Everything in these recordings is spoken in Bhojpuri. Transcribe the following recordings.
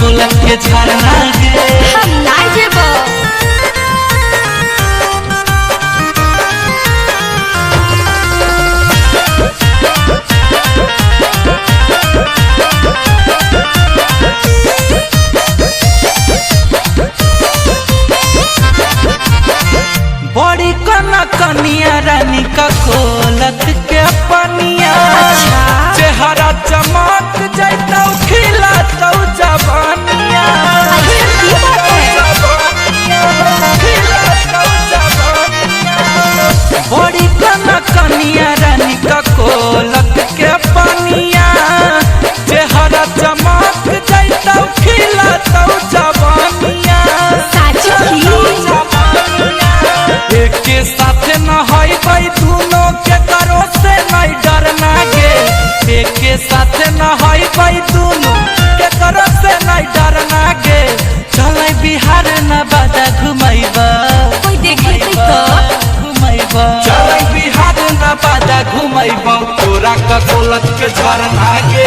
कोला के झरना गे हम ना जेबो। बड़ी कना कनिया रानी का कोलत के पनिया चेहरा चमक जैतौ खिला तौ जवानिया बड़ी कना कनिया रानी का कोलत के पनिया चेहरा चमक जैतौ खिला तौ जवानिया के साथ न हई दोनों के करो से नहीं डरना गे एक के साथ न हई दोनों के करो से नहीं डरना गे चल बिहार न बाजा घुमाइबा कोई देखे तो घुमाइबा चल बिहार न बाजा घुमाइबा तोरा का कोलत के झरना गे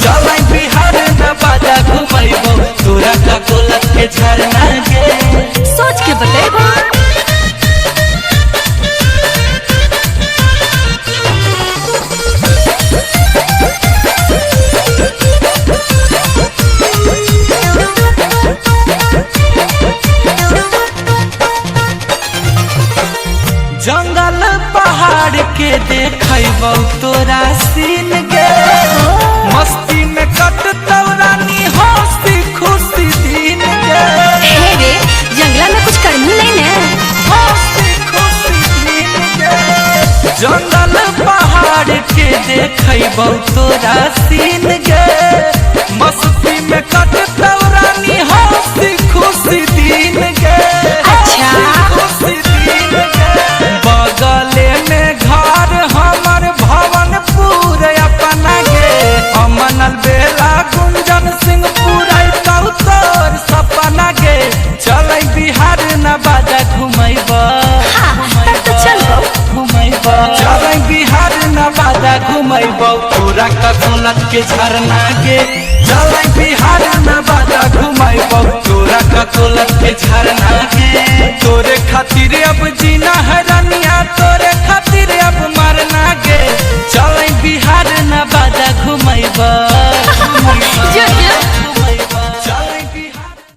चल बिहार न बाजा घुमाइबा तोरा का कोलत के झरना गे सोच के बतेबो। जंगल पहाड़ के देखबौ तोरा सीन गे मस्ती में कटतौ रानी हंसी खुशी दिन गे हे रे जंगला में कुछ करनी नहीं ने हंसी खुशी दिन गे जंगल पहाड़ के देखबौ तोरा सीन गे मस्ती में कटतौ रानी हंसी खुशी दिन गे अच्छा खुशी दिन गे बगले में घर हमर भवनपुर अपना गे अमनल बेला गुंजन सिंह पुरैतौ तोर सपना गे चल बिहार न बाजा घुमैबा तब तो चलो घुमैबा चल बिहार न बाजा घुमैबा तोरा का कोलत के झरना गे चल बिहार न बाजा घुमैबा तोरा का कोलत के झरना गे तोरे खातिर अब जीना है